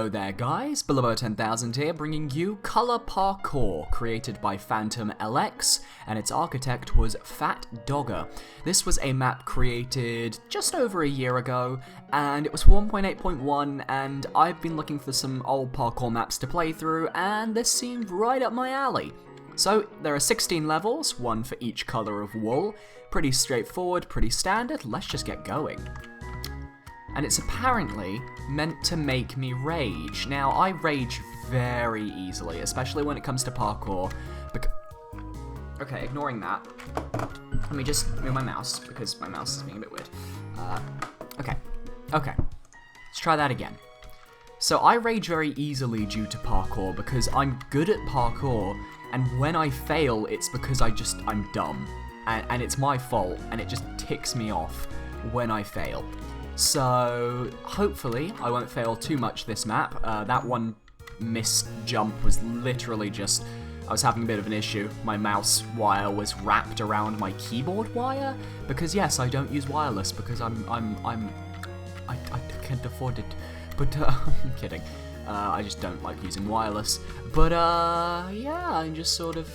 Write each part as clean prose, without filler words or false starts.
Hello there guys, Below10,000 here, bringing you Color Parkour, created by FantomLX, and its architect was Fat Dogger. This was a map created just over a year ago, and it was 1.8.1, and I've been looking for some old parkour maps to play through, and this seemed right up my alley. So, there are 16 levels, one for each color of wool. Pretty straightforward, pretty standard, let's just get going. And it's apparently meant to make me rage. Now, I rage very easily, especially when it comes to parkour. Okay, ignoring that. Let me just move my mouse, because my mouse is being a bit weird. Okay. Let's try that again. So, I rage very easily due to parkour, because I'm good at parkour, and when I fail, it's because I'm dumb. And it's my fault, and it just ticks me off when I fail. So, hopefully, I won't fail too much this map. That one missed jump was literally just... I was having a bit of an issue. My mouse wire was wrapped around my keyboard wire. Because yes, I don't use wireless because I can't afford it. But, I'm kidding. I just don't like using wireless. But, yeah, I'm just sort of...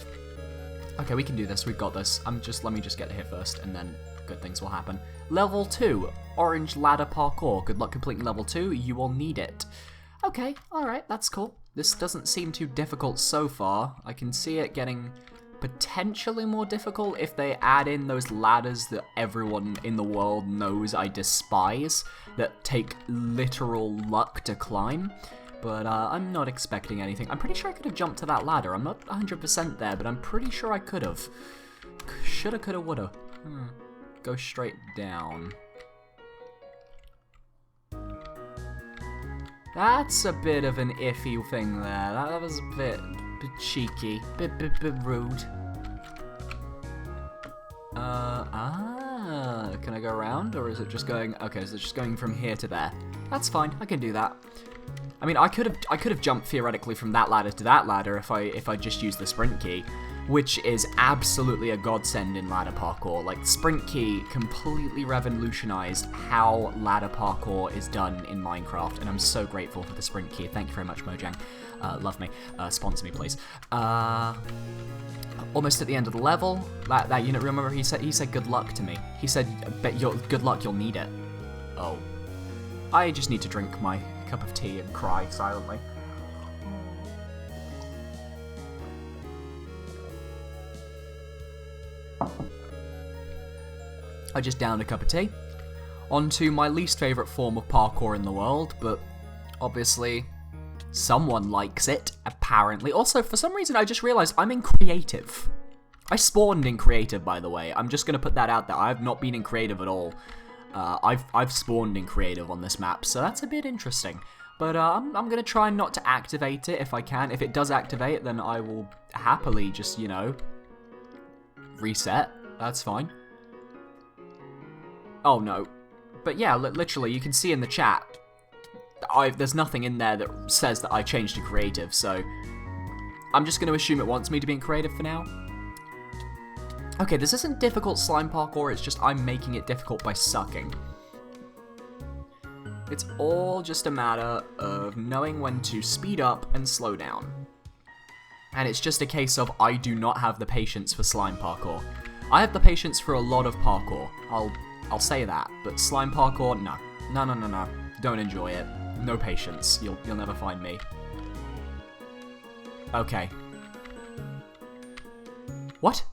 Okay, we can do this. We've got this. Let me just get here first, and then good things will happen. Level 2, Orange Ladder Parkour. Good luck completing level 2, you will need it. Okay, alright, that's cool. This doesn't seem too difficult so far. I can see it getting potentially more difficult if they add in those ladders that everyone in the world knows I despise, that take literal luck to climb. But I'm not expecting anything. I'm pretty sure I could have jumped to that ladder. I'm not 100% there, but I'm pretty sure I could have. Shoulda, coulda, woulda. Go straight down. That's a bit of an iffy thing there. That was a bit cheeky, bit rude. Can I go around, or is it just going? Okay, so it's just going from here to there. That's fine. I can do that. I mean, I could have jumped theoretically from that ladder to that ladder if I just used the sprint key, which is absolutely a godsend in ladder parkour. Like, sprint key completely revolutionized how ladder parkour is done in Minecraft, and I'm so grateful for the sprint key. Thank you very much, Mojang. Love me. Sponsor me, please. Almost at the end of the level. That unit, remember he said good luck to me. He said, good luck, you'll need it. Oh. I just need to drink my cup of tea and cry silently. I just downed a cup of tea. On to my least favourite form of parkour in the world, but obviously someone likes it, apparently. Also, for some reason, I just realised I'm in creative. I spawned in creative, by the way. I'm just going to put that out there. I have not been in creative at all. I've spawned in creative on this map, so that's a bit interesting. But I'm going to try not to activate it if I can. If it does activate, then I will happily just, you know, reset. That's fine. Oh no. But yeah, literally, you can see in the chat, there's nothing in there that says that I changed to creative, so I'm just going to assume it wants me to be in creative for now. Okay, this isn't difficult slime parkour, it's just I'm making it difficult by sucking. It's all just a matter of knowing when to speed up and slow down. And it's just a case of I do not have the patience for slime parkour. I have the patience for a lot of parkour, I'll say that, but slime parkour, no. No. Don't enjoy it. No patience. You'll never find me. Okay. What?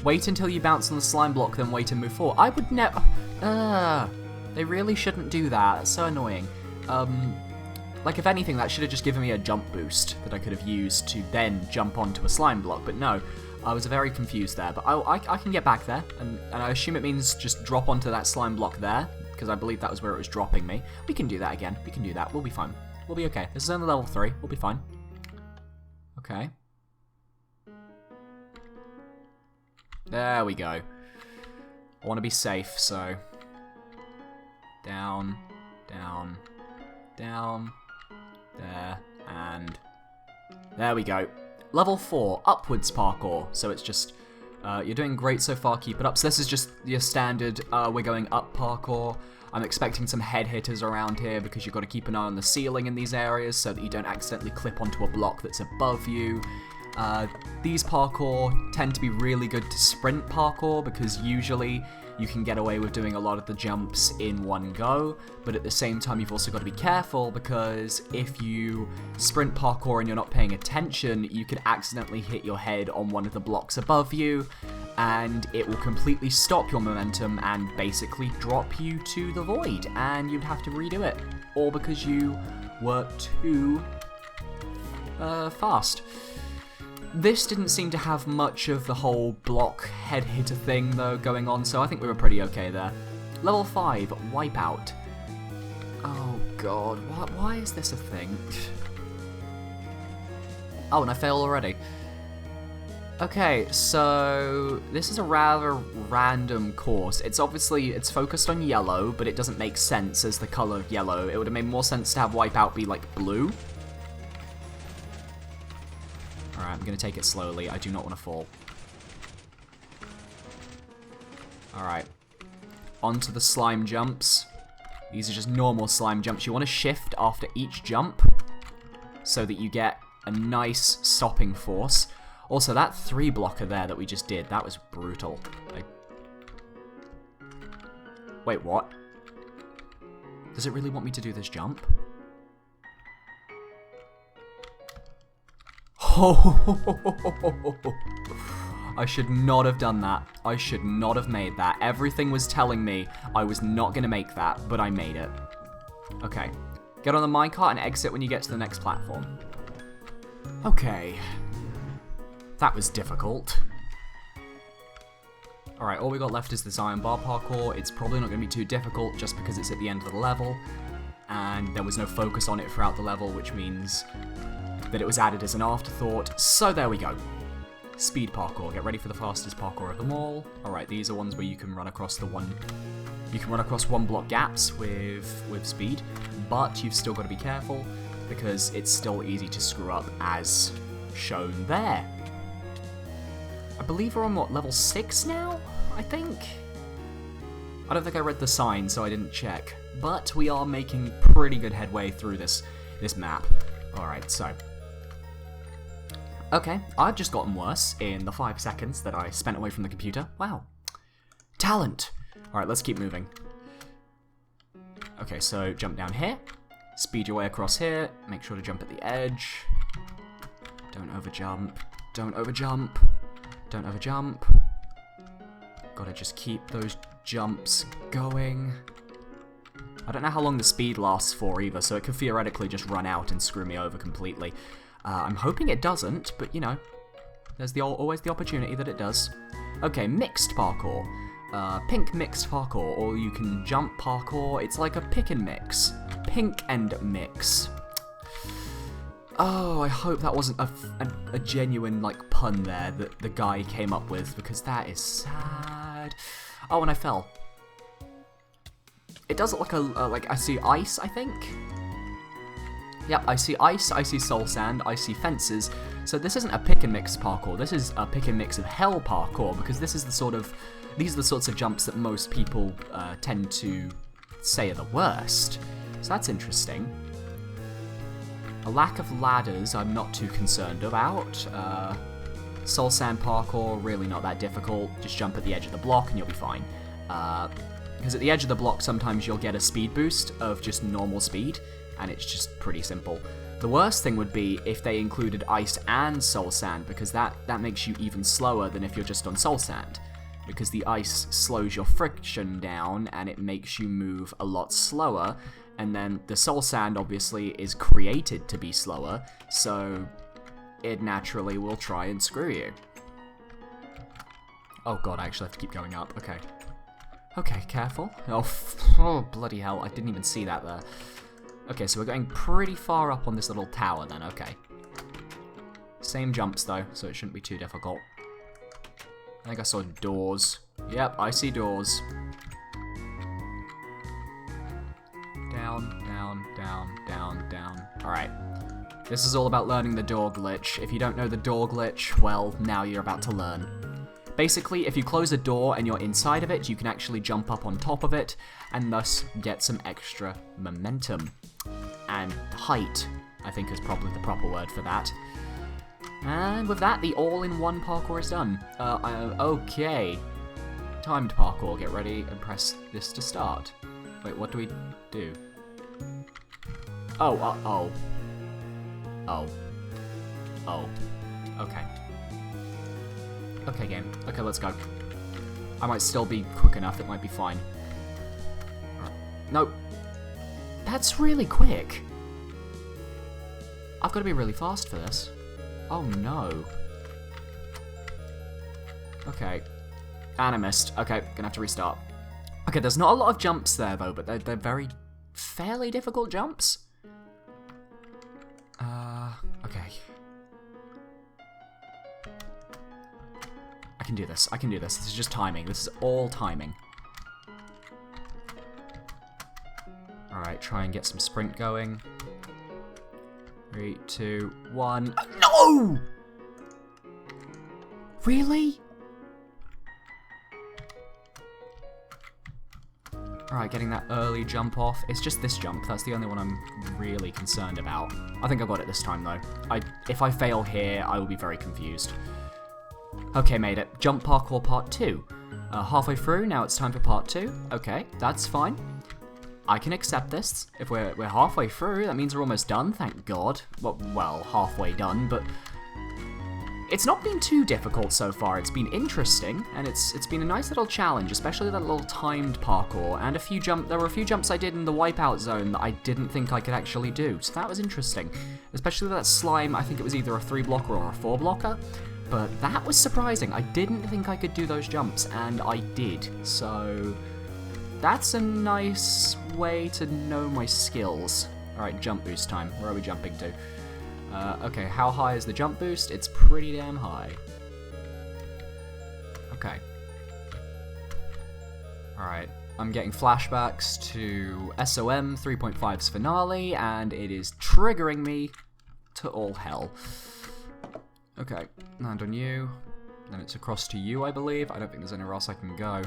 Wait until you bounce on the slime block, then wait and move forward. I would never... They really shouldn't do that. It's so annoying. Like, if anything, that should have just given me a jump boost that I could have used to then jump onto a slime block, but no. I was very confused there, but I can get back there, and I assume it means just drop onto that slime block there, because I believe that was where it was dropping me. We can do that again. We can do that. We'll be fine. We'll be okay. This is only level 3. We'll be fine. Okay. There we go. I want to be safe, so... Down, down, down, there, and... There we go. Level 4, upwards parkour. So it's just, you're doing great so far, keep it up. So this is just your standard, we're going up parkour. I'm expecting some head hitters around here because you've got to keep an eye on the ceiling in these areas so that you don't accidentally clip onto a block that's above you. These parkour tend to be really good to sprint parkour because usually you can get away with doing a lot of the jumps in one go, but at the same time you've also got to be careful because if you sprint parkour and you're not paying attention, you could accidentally hit your head on one of the blocks above you, and it will completely stop your momentum and basically drop you to the void, and you'd have to redo it, all because you were too fast. This didn't seem to have much of the whole block head hitter thing though going on, so I think we were pretty okay there. Level 5, Wipeout. Oh god, why is this a thing? Oh, and I failed already. Okay, so this is a rather random course. It's focused on yellow, but it doesn't make sense as the color of yellow. It would have made more sense to have Wipeout be like blue. Alright, I'm gonna take it slowly. I do not want to fall. Alright. Onto the slime jumps. These are just normal slime jumps. You want to shift after each jump so that you get a nice stopping force. Also, that 3 blocker there that we just did, that was brutal. Wait, what? Does it really want me to do this jump? I should not have done that. I should not have made that. Everything was telling me I was not going to make that, but I made it. Okay. Get on the minecart and exit when you get to the next platform. Okay. That was difficult. Alright, all we got left is this iron bar parkour. It's probably not going to be too difficult just because it's at the end of the level. And there was no focus on it throughout the level, which means that it was added as an afterthought, so there we go. Speed parkour. Get ready for the fastest parkour of them all. Alright, these are ones where you can run across one block gaps with speed, but you've still got to be careful because it's still easy to screw up as shown there. I believe we're on what, level 6 now? I think? I don't think I read the sign, so I didn't check, but we are making pretty good headway through this map. Alright, so okay, I've just gotten worse in the 5 seconds that I spent away from the computer. Wow. Talent! Alright, let's keep moving. Okay, so jump down here. Speed your way across here. Make sure to jump at the edge. Don't overjump. Don't overjump. Don't overjump. Gotta just keep those jumps going. I don't know how long the speed lasts for either, so it could theoretically just run out and screw me over completely. I'm hoping it doesn't, but you know, there's always the opportunity that it does. Okay, mixed parkour. Pink mixed parkour, or you can jump parkour. It's like a pick and mix. Pink and mix. Oh, I hope that wasn't a genuine, like, pun there that the guy came up with, because that is sad. Oh, and I fell. It does look like I see ice, I think. Yep, I see ice, I see soul sand, I see fences. So this isn't a pick and mix parkour, this is a pick and mix of hell parkour, because these are the sorts of jumps that most people tend to say are the worst. So that's interesting. A lack of ladders I'm not too concerned about. Soul sand parkour, really not that difficult. Just jump at the edge of the block and you'll be fine. Because at the edge of the block sometimes you'll get a speed boost of just normal speed, and it's just pretty simple. The worst thing would be if they included ice and soul sand, because that makes you even slower than if you're just on soul sand. Because the ice slows your friction down and it makes you move a lot slower, and then the soul sand obviously is created to be slower, so it naturally will try and screw you. Oh god, I actually have to keep going up, okay. Okay, careful. Oh, bloody hell, I didn't even see that there. Okay, so we're going pretty far up on this little tower then, okay. Same jumps though, so it shouldn't be too difficult. I think I saw doors. Yep, I see doors. Down, down, down, down, down. Alright. This is all about learning the door glitch. If you don't know the door glitch, well, now you're about to learn. Basically, if you close a door and you're inside of it, you can actually jump up on top of it, and thus get some extra momentum. And height, I think, is probably the proper word for that. And with that, the all-in-one parkour is done. Okay. Timed parkour. Get ready and press this to start. Wait, what do we do? Oh. Okay. Okay, game. Okay, let's go. I might still be quick enough, it might be fine. Nope. That's really quick. I've got to be really fast for this. Oh no. Okay. And I missed. Okay, gonna have to restart. Okay, there's not a lot of jumps there though, but they're very fairly difficult jumps. Okay. I can do this. I can do this. This is just timing. This is all timing. Alright, try and get some sprint going. 3, 2, 1. No! Really? Alright, getting that early jump off. It's just this jump. That's the only one I'm really concerned about. I think I got it this time, though. If I fail here, I will be very confused. Okay, made it. Jump parkour part 2. Halfway through, now it's time for part 2. Okay, that's fine. I can accept this. If we're halfway through, that means we're almost done, thank God. Well, halfway done, but it's not been too difficult so far. It's been interesting, and it's been a nice little challenge, especially that little timed parkour, and there were a few jumps I did in the wipeout zone that I didn't think I could actually do, so that was interesting. Especially that slime, I think it was either a 3-blocker or a 4-blocker, but that was surprising. I didn't think I could do those jumps, and I did, so that's a nice way to know my skills. Alright, jump boost time. Where are we jumping to? Okay, how high is the jump boost? It's pretty damn high. Okay. Alright, I'm getting flashbacks to SOM 3.5's finale, and it is triggering me to all hell. Okay, land on you. Then it's across to you, I believe. I don't think there's anywhere else I can go.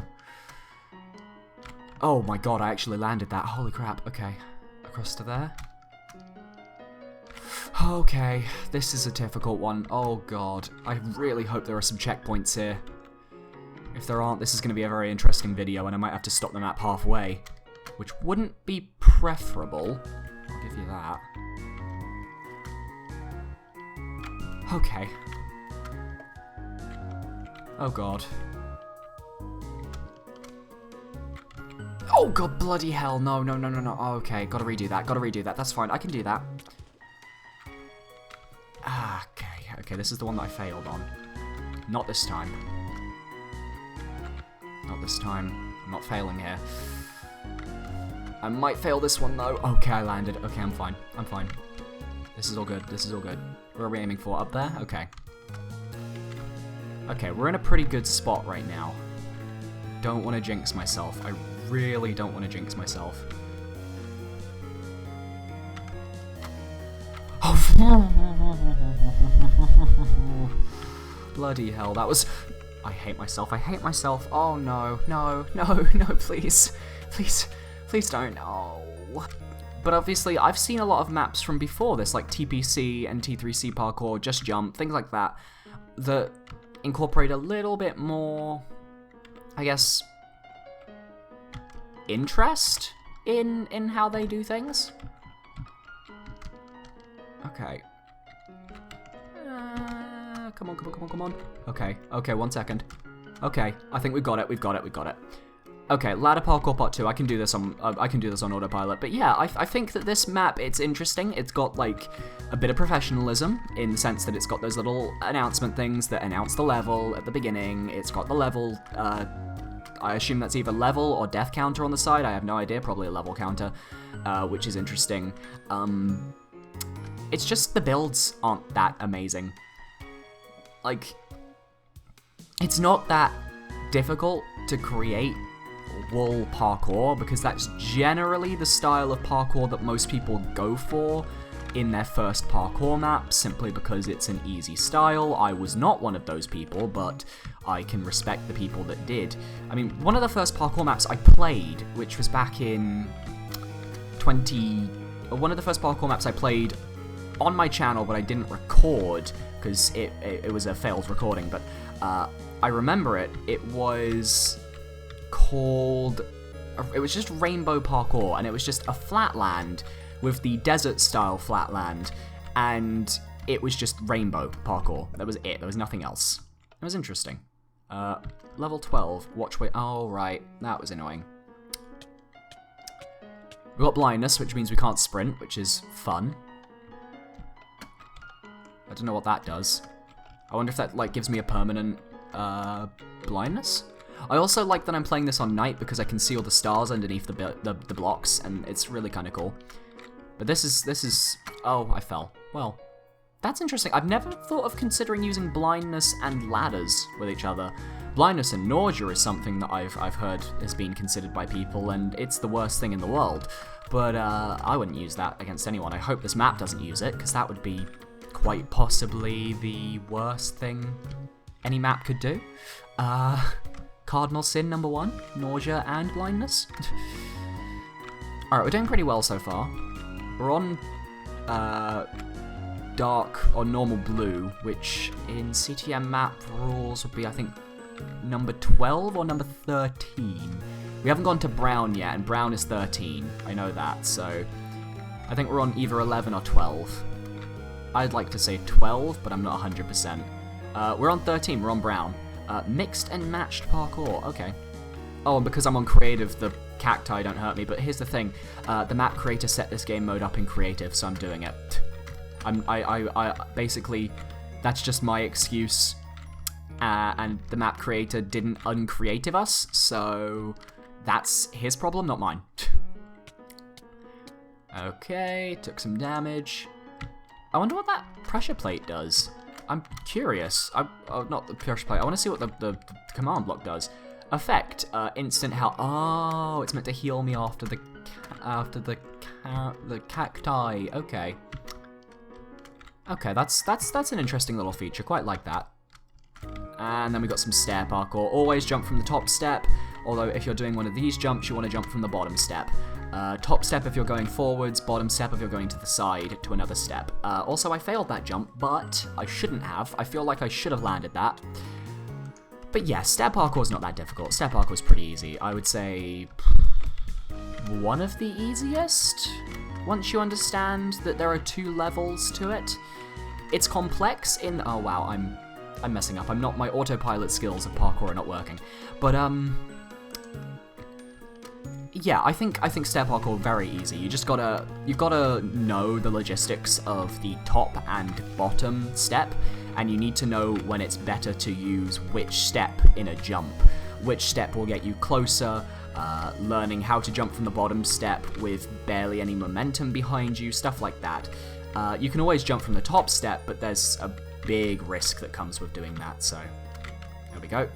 Oh my god, I actually landed that. Holy crap. Okay, across to there. Okay, this is a difficult one. Oh god, I really hope there are some checkpoints here. If there aren't, this is going to be a very interesting video, and I might have to stop the map halfway, which wouldn't be preferable. I'll give you that. Okay. Oh god. Oh god, bloody hell, no. Oh, okay, gotta redo that, that's fine, I can do that. Okay, this is the one that I failed on. Not this time. Not this time. I'm not failing here. I might fail this one though. Okay, I landed. Okay, I'm fine. This is all good, Where are we aiming for? Up there? Okay. Okay, we're in a pretty good spot right now. Don't want to jinx myself. I really don't want to jinx myself. Bloody hell, that was... I hate myself. Oh no, please don't, no. But obviously, I've seen a lot of maps from before this, like TPC and T3C parkour, Just Jump, things like that, that incorporate a little bit more, I guess, interest in how they do things. Okay. Come on. Okay, 1 second. Okay, I think we've got it. Okay, ladder parkour part 2. I can do this on autopilot. But yeah, I think that this map, it's interesting. It's got like a bit of professionalism in the sense that it's got those little announcement things that announce the level at the beginning. It's got the level. I assume that's either level or death counter on the side. I have no idea. Probably a level counter, which is interesting. It's just the builds aren't that amazing. Like, it's not that difficult to create wall parkour, because that's generally the style of parkour that most people go for. in their first parkour map simply because it's an easy style. I was not one of those people, but I can respect the people that did. I mean, one of the first parkour maps I played, which was back in one of the first parkour maps I played on my channel, but I didn't record because it was a failed recording, but I remember it. It was called... It was just Rainbow Parkour, and it was just a flatland with the desert-style flatland, and it was just Rainbow Parkour. That was it. There was nothing else. It was interesting. Level 12. Watch wait. Oh, right. That was annoying. We got Blindness, which means we can't sprint, which is fun. I don't know what that does. I wonder if that, like, gives me a permanent, blindness? I also like that I'm playing this on night because I can see all the stars underneath the blocks, and it's really kind of cool. But this is... Oh, I fell. Well, that's interesting. I've never thought of considering using blindness and ladders with each other. Blindness and nausea is something that I've heard has been considered by people, and it's the worst thing in the world. But I wouldn't use that against anyone. I hope this map doesn't use it, because that would be quite possibly the worst thing any map could do. Cardinal sin number 1, nausea and blindness. Alright, we're doing pretty well so far. We're on dark or normal blue, which in CTM map rules would be, I think, number 12 or number 13. We haven't gone to brown yet, and brown is 13. I know that, so I think we're on either 11 or 12. I'd like to say 12, but I'm not 100%. We're on 13, we're on brown. Mixed and matched parkour, okay. Oh, and because I'm on creative, the cacti don't hurt me, but here's the thing. The map creator set this game mode up in creative, so I'm doing it. I basically, that's just my excuse. And the map creator didn't uncreative us, so that's his problem, not mine. Okay, took some damage. I wonder what that pressure plate does. I'm curious. Oh, not the pressure plate. I want to see what the command block does. Effect, instant health. Oh, it's meant to heal me after the cacti. Okay. Okay, that's an interesting little feature. Quite like that. And then we got some stair parkour. Always jump from the top step. Although if you're doing one of these jumps, you want to jump from the bottom step. Top step if you're going forwards, bottom step if you're going to the side to another step. Also, I failed that jump, but I shouldn't have. I feel like I should have landed that. But yeah, stair parkour is not that difficult. Stair parkour is pretty easy. I would say one of the easiest, once you understand that there are 2 levels to it. It's complex in... Oh wow, I'm messing up. My autopilot skills of parkour are not working. But yeah, I think stair parkour very easy. You've gotta know the logistics of the top and bottom step, and you need to know when it's better to use which step in a jump. Which step will get you closer, learning how to jump from the bottom step with barely any momentum behind you, stuff like that. You can always jump from the top step, but there's a big risk that comes with doing that, so there we go.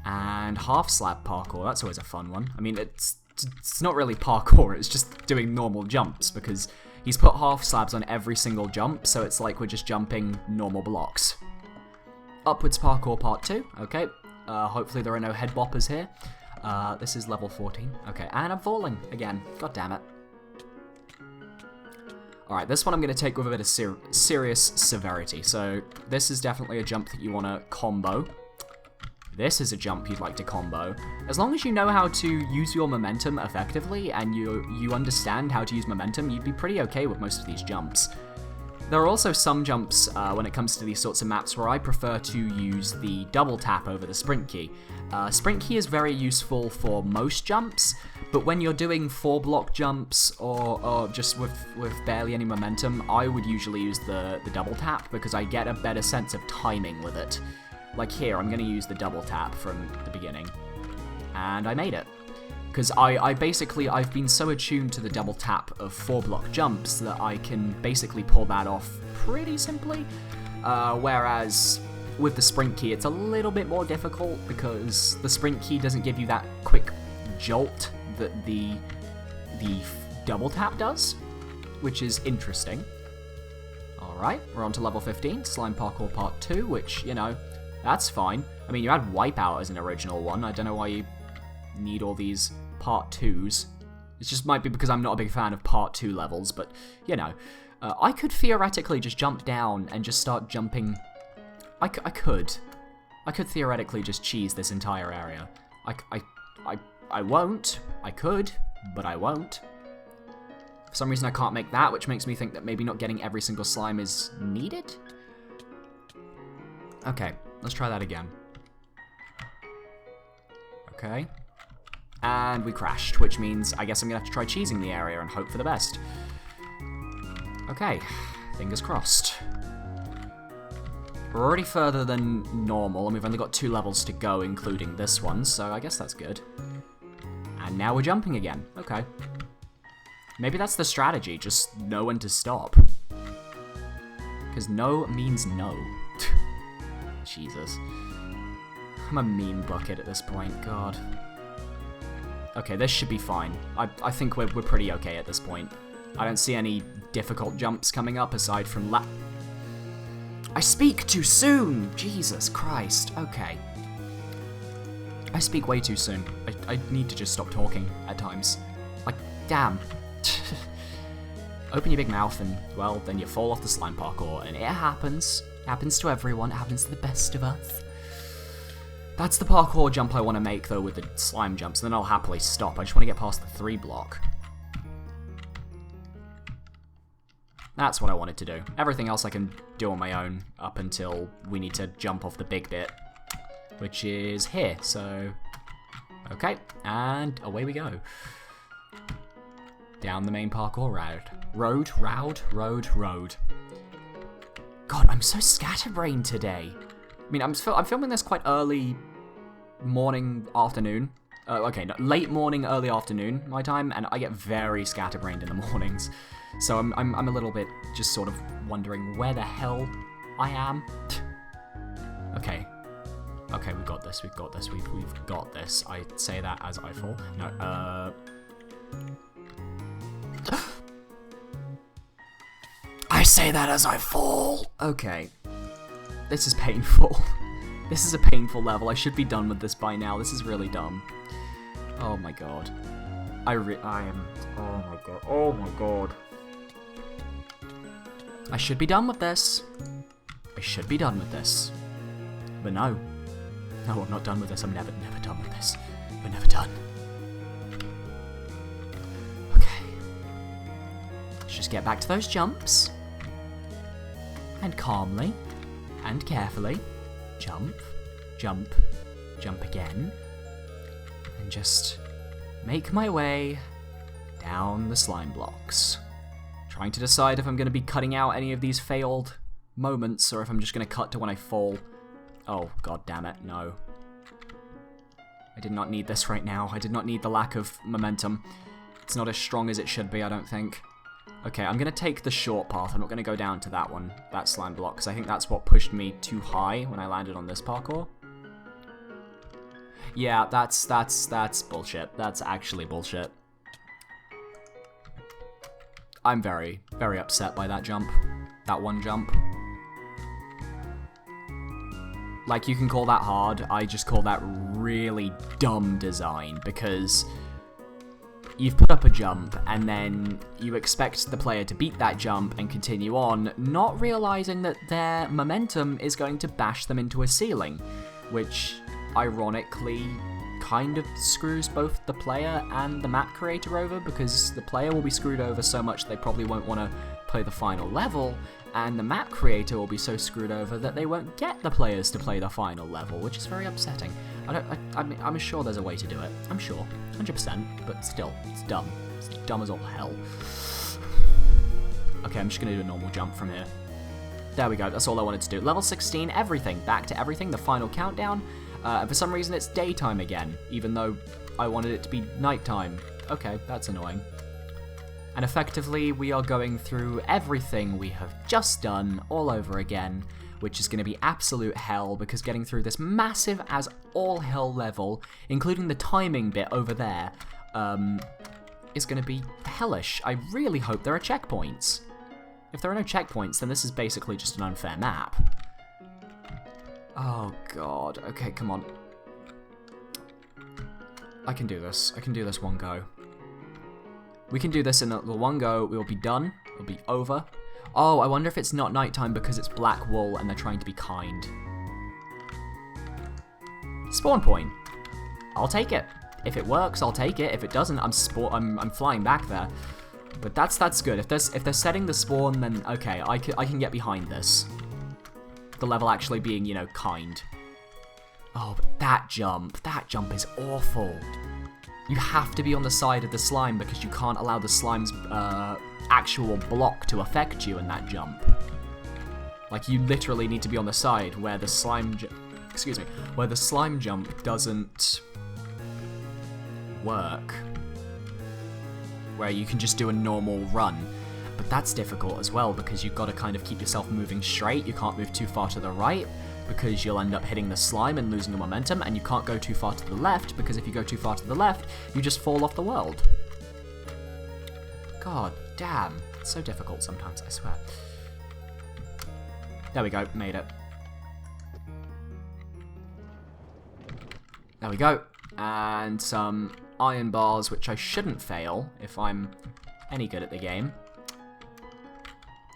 And half slab parkour, that's always a fun one. I mean, it's not really parkour, it's just doing normal jumps, because he's put half slabs on every single jump, so it's like we're just jumping normal blocks. Upwards parkour part 2, okay. Hopefully there are no head boppers here. This is level 14, okay, and I'm falling again, god damn it. Alright, this one I'm going to take with a bit of serious severity, so this is definitely a jump that you want to combo. This is a jump you'd like to combo. As long as you know how to use your momentum effectively, and you understand how to use momentum, you'd be pretty okay with most of these jumps. There are also some jumps when it comes to these sorts of maps where I prefer to use the double tap over the sprint key. Sprint key is very useful for most jumps, but when you're doing 4-block jumps or just with barely any momentum, I would usually use the double tap because I get a better sense of timing with it. Like here, I'm going to use the double tap from the beginning, and I made it. Because I've been so attuned to the double tap of 4-block jumps that I can basically pull that off pretty simply. Whereas with the sprint key, it's a little bit more difficult because the sprint key doesn't give you that quick jolt that the double tap does. which is interesting. Alright, we're on to level 15, Slime Parkour Part 2, which, you know, that's fine. I mean, you had Wipeout as an original one. I don't know why you need all these Part 2s. It just might be because I'm not a big fan of Part 2 levels, but, you know. I could theoretically just jump down and just start jumping. I could theoretically just cheese this entire area. I won't. I could, but I won't. For some reason I can't make that, which makes me think that maybe not getting every single slime is needed? Okay, let's try that again. Okay. And we crashed, which means I guess I'm gonna have to try cheesing the area and hope for the best. Okay, fingers crossed. We're already further than normal, and we've only got 2 levels to go, including this one, so I guess that's good. And now we're jumping again. Okay. Maybe that's the strategy, just know when to stop. Because no means no. Jesus. I'm a meme bucket at this point, God. Okay, this should be fine. I think we're pretty okay at this point. I don't see any difficult jumps coming up aside from I speak too soon! Jesus Christ. Okay. I speak way too soon. I need to just stop talking at times. Like, damn. Open your big mouth and, well, then you fall off the slime parkour, and it happens. It happens to everyone. It happens to the best of us. That's the parkour jump I want to make, though, with the slime jumps, and then I'll happily stop. I just want to get past the 3 block. That's what I wanted to do. Everything else I can do on my own up until we need to jump off the big bit, which is here, so... Okay, and away we go. Down the main parkour road. God, I'm so scatterbrained today. I mean, I'm filming this quite early morning, afternoon. Okay, no, late morning, early afternoon, my time, and I get very scatterbrained in the mornings. So I'm a little bit just sort of wondering where the hell I am. Okay. Okay, we've got this, we've got this. I say that as I fall. No, I say that as I fall. Okay. This is painful. This is a painful level. I should be done with this by now. This is really dumb. Oh my god. I am... Oh my god. Oh my god. I should be done with this. I should be done with this. But no. No, I'm not done with this. I'm never done with this. We're never done. Okay. Let's just get back to those jumps. And calmly and carefully jump, jump, jump again. And just make my way down the slime blocks. Trying to decide if I'm going to be cutting out any of these failed moments or if I'm just going to cut to when I fall. Oh, god damn it, no. I did not need this right now. I did not need the lack of momentum. It's not as strong as it should be, I don't think. Okay, I'm going to take the short path. I'm not going to go down to that one, that slime block, because I think that's what pushed me too high when I landed on this parkour. Yeah, that's bullshit. That's actually bullshit. I'm very, very upset by that jump. That one jump. Like, you can call that hard. I just call that really dumb design, because you've put up a jump, and then you expect the player to beat that jump and continue on, not realizing that their momentum is going to bash them into a ceiling, which, ironically, kind of screws both the player and the map creator over, because the player will be screwed over so much they probably won't want to play the final level, and the map creator will be so screwed over that they won't get the players to play the final level, which is very upsetting. I'm sure there's a way to do it. I'm sure. 100%. But still, it's dumb. It's dumb as all hell. Okay, I'm just going to do a normal jump from here. There we go. That's all I wanted to do. Level 16, everything. Back to everything. The final countdown. And for some reason, it's daytime again, even though I wanted it to be nighttime. Okay, that's annoying. And effectively, we are going through everything we have just done all over again, which is going to be absolute hell, because getting through this massive as all hell level, including the timing bit over there, is going to be hellish. I really hope there are checkpoints. If there are no checkpoints, then this is basically just an unfair map. Oh god. Okay, come on. I can do this. I can do this one go. We can do this in the one go. We'll be done. It'll be over. Oh, I wonder if it's not nighttime because it's black wool and they're trying to be kind. Spawn point. I'll take it. If it works, I'll take it. If it doesn't, I'm flying back there. But that's good. If they're setting the spawn, then okay, I can get behind this. The level actually being, you know, kind. Oh, but that jump is awful. You have to be on the side of the slime because you can't allow the slime's actual block to affect you in that jump. Like, you literally need to be on the side where the slime where the slime jump doesn't work. Where you can just do a normal run. But that's difficult as well because you've got to kind of keep yourself moving straight. You can't move too far to the right because you'll end up hitting the slime and losing the momentum, and you can't go too far to the left because if you go too far to the left, you just fall off the world. God damn. It's so difficult sometimes, I swear. There we go, made it. There we go. And some iron bars, which I shouldn't fail if I'm any good at the game.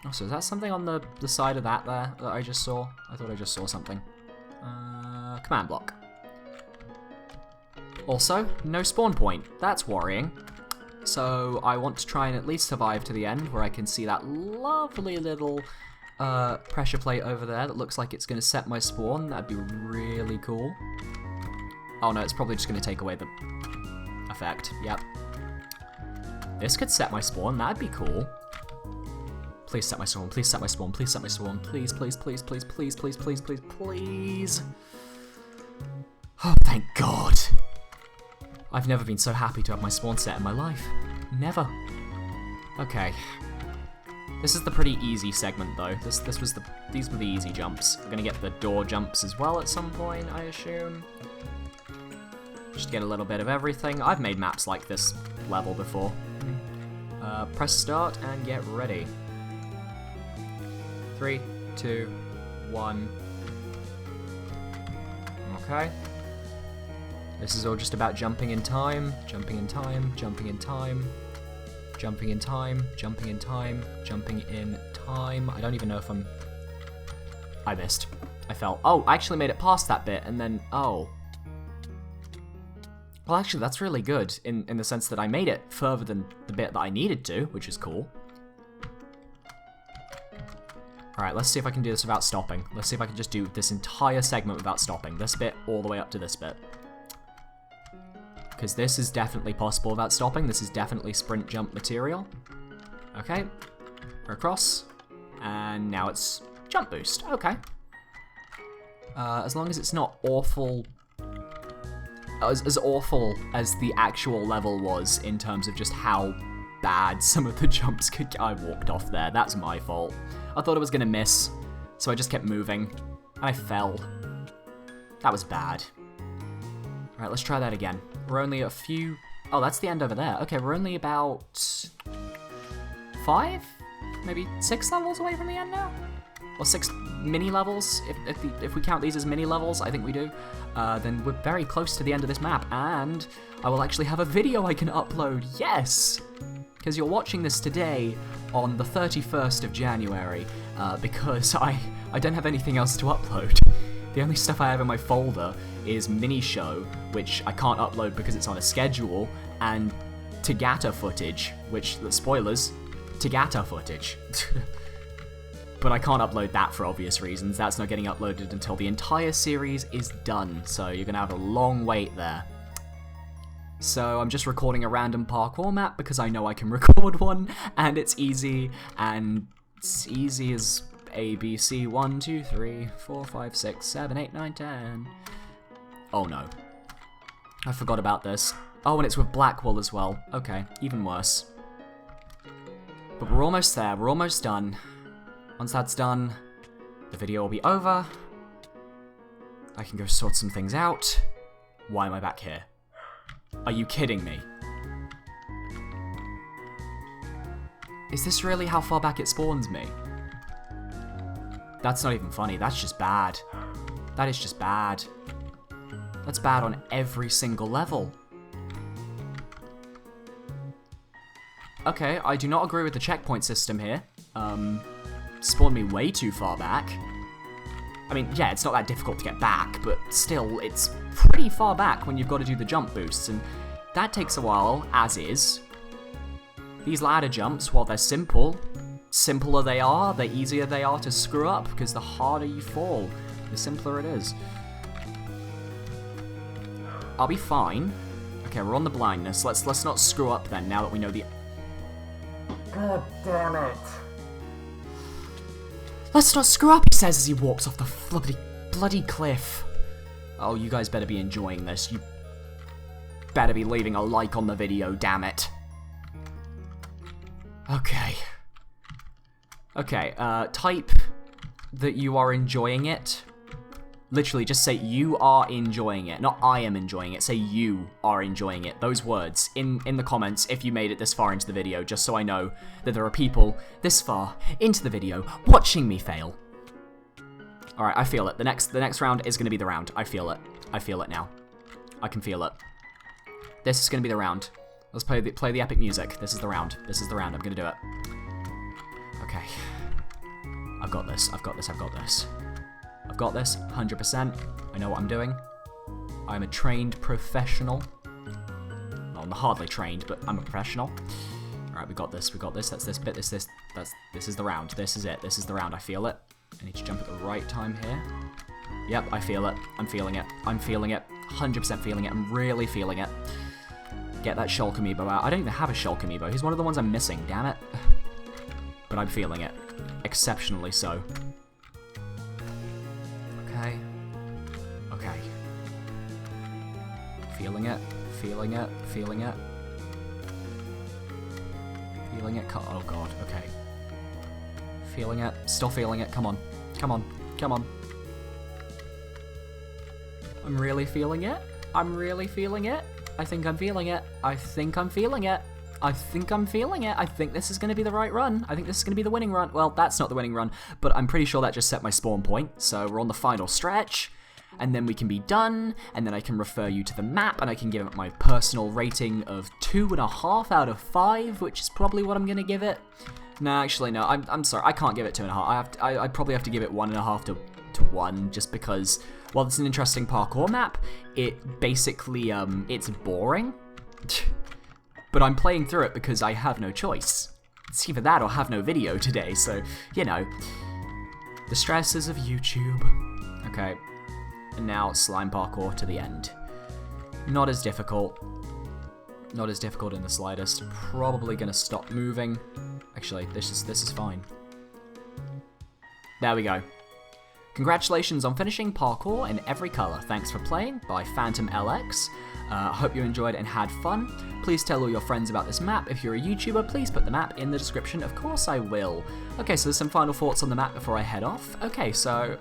Oh, so is that something on the side of that there that I just saw? I thought I just saw something. Command block. Also, no spawn point. That's worrying. So I want to try and at least survive to the end where I can see that lovely little pressure plate over there that looks like it's going to set my spawn. That'd be really cool. Oh no, it's probably just going to take away the effect. Yep. This could set my spawn. That'd be cool. Please set my spawn. Please set my spawn. Please set my spawn. Please, please, please, please, please, please, please, please, please. Oh, thank God. I've never been so happy to have my spawn set in my life. Never. Okay. This is the pretty easy segment though. These were the easy jumps. We're gonna get the door jumps as well at some point, I assume. Just get a little bit of everything. I've made maps like this level before. Press start and get ready. 3, 2, 1. Okay. This is all just about jumping in time, jumping in time, jumping in time, jumping in time, jumping in time, jumping in time. I don't even know if I missed. I fell. Oh, I actually made it past that bit and then, oh. Well, actually, that's really good in the sense that I made it further than the bit that I needed to, which is cool. Alright, let's see if I can do this without stopping. Let's see if I can just do this entire segment without stopping. This bit all the way up to this bit. Because this is definitely possible without stopping. This is definitely sprint jump material. Okay. We're across. And now it's jump boost. Okay. As long as it's not awful... As awful as the actual level was in terms of just how bad some of the jumps could get. I walked off there. That's my fault. I thought I was going to miss, so I just kept moving. And I fell. That was bad. Alright, let's try that again. We're only a few... Oh, that's the end over there. Okay, we're only about... 5? Maybe 6 levels away from the end now? Or 6 mini levels, if we count these as mini levels, I think we do. Then we're very close to the end of this map, and I will actually have a video I can upload, yes! Because you're watching this today on the 31st of January, because I don't have anything else to upload. The only stuff I have in my folder is Mini Show, which I can't upload because it's on a schedule, and Tagata footage, which, spoilers, Tagata footage. But I can't upload that for obvious reasons. That's not getting uploaded until the entire series is done, so you're gonna have a long wait there. So I'm just recording a random parkour map because I know I can record one, and it's easy, and it's easy as A, B, C, 1, 2, 3, 4, 5, 6, 7, 8, 9, 10. Oh no. I forgot about this. Oh, and it's with Blackwell as well. Okay, even worse. But we're almost there, we're almost done. Once that's done, the video will be over. I can go sort some things out. Why am I back here? Are you kidding me? Is this really how far back it spawns me? That's not even funny, that's just bad. That is just bad. That's bad on every single level. Okay, I do not agree with the checkpoint system here. Spawned me way too far back. I mean, yeah, it's not that difficult to get back, but still, it's pretty far back when you've got to do the jump boosts, and that takes a while, as is. These ladder jumps, while they're simple, simpler they are, the easier they are to screw up, because the harder you fall, the simpler it is. I'll be fine. Okay, we're on the blindness. Let's not screw up then, now that we know the... God damn it. Let's not screw up, he says as he walks off the bloody cliff. Oh, you guys better be enjoying this. You better be leaving a like on the video, damn it. Okay. Okay, type that you are enjoying it. Literally, just say you are enjoying it. Not I am enjoying it. Say you are enjoying it. Those words in the comments if you made it this far into the video, just so I know that there are people this far into the video watching me fail. Alright, I feel it. The next round is going to be the round. I feel it. I feel it now. I can feel it. This is going to be the round. Let's play the epic music. This is the round. This is the round. I'm going to do it. Okay. I've got this. I've got this. I've got this. I've got this, 100%. I know what I'm doing. I'm a trained professional. Well, I'm hardly trained, but I'm a professional. Alright, we got this, we got this. That's this bit, this is the round. This is it, this is the round. I feel it. I need to jump at the right time here. Yep, I feel it. I'm feeling it. I'm feeling it. 100% feeling it. I'm really feeling it. Get that Shulk amiibo out. I don't even have a Shulk amiibo. He's one of the ones I'm missing, damn it. But I'm feeling it. Exceptionally so. Okay. Okay. Feeling it. Feeling it. Feeling it. Feeling it. Oh god. Okay. Feeling it. Still feeling it. Come on. Come on. Come on. I'm really feeling it. I'm really feeling it. I think I'm feeling it. I think I'm feeling it. I think I'm feeling it. I think this is going to be the right run. I think this is going to be the winning run. Well, that's not the winning run, but I'm pretty sure that just set my spawn point. So we're on the final stretch, and then we can be done, and then I can refer you to the map, and I can give it my personal rating of 2.5 out of 5, which is probably what I'm going to give it. No, actually, no. I'm sorry. I can't give it 2.5. I'd probably have to give it 1.5 to 1, just because, while it's an interesting parkour map, it basically, it's boring. But I'm playing through it because I have no choice. It's either that or have no video today, so, you know. The stresses of YouTube. Okay. And now slime parkour to the end. Not as difficult. Not as difficult in the slightest. Probably gonna stop moving. Actually, this is fine. There we go. Congratulations on finishing Parkour in Every Color. Thanks for playing by FantomLX. Hope you enjoyed and had fun. Please tell all your friends about this map. If you're a YouTuber, please put the map in the description. Of course I will. Okay, so there's some final thoughts on the map before I head off. Okay, so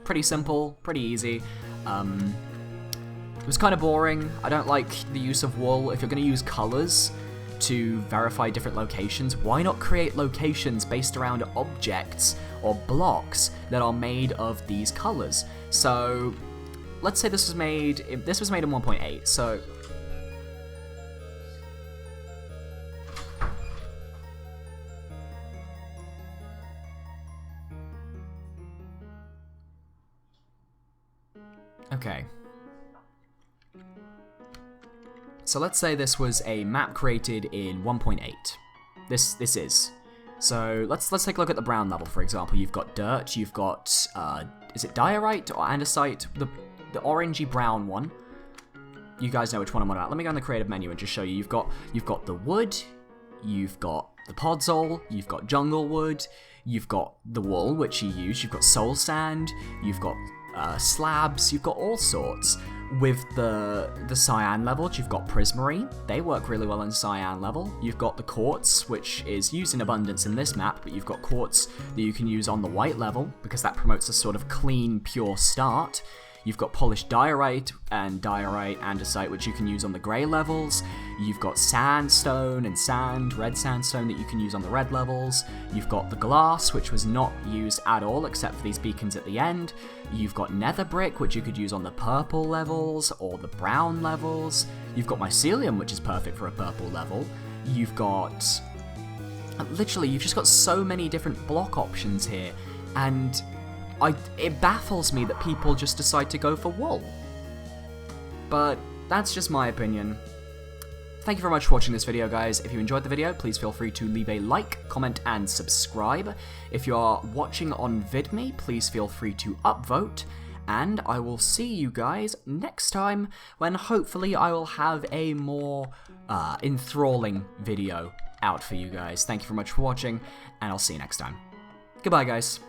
pretty simple, pretty easy. It was kind of boring. I don't like the use of wool. If you're going to use colors to verify different locations, why not create locations based around objects or blocks that are made of these colors? So let's say this was made in 1.8, so okay. So let's say this was a map created in 1.8. This is. So let's take a look at the brown level, for example. You've got dirt, you've got is it diorite or andesite? The orangey brown one. You guys know which one I'm on about. Let me go in the creative menu and just show you. You've got the wood, you've got the podzol, you've got jungle wood, you've got the wool which you use, you've got soul sand, you've got slabs, you've got all sorts. With the cyan levels, you've got prismarine. They work really well in cyan level. You've got the quartz, which is used in abundance in this map, but you've got quartz that you can use on the white level, because that promotes a sort of clean, pure start. You've got polished diorite and andesite, which you can use on the grey levels. You've got sandstone and red sandstone that you can use on the red levels. You've got the glass, which was not used at all except for these beacons at the end. You've got nether brick, which you could use on the purple levels or the brown levels. You've got mycelium, which is perfect for a purple level. You've got... literally, you've just got so many different block options here, and it baffles me that people just decide to go for wool. But that's just my opinion. Thank you very much for watching this video, guys. If you enjoyed the video, please feel free to leave a like, comment, and subscribe. If you are watching on VidMe, please feel free to upvote. And I will see you guys next time, when hopefully I will have a more enthralling video out for you guys. Thank you very much for watching, and I'll see you next time. Goodbye, guys.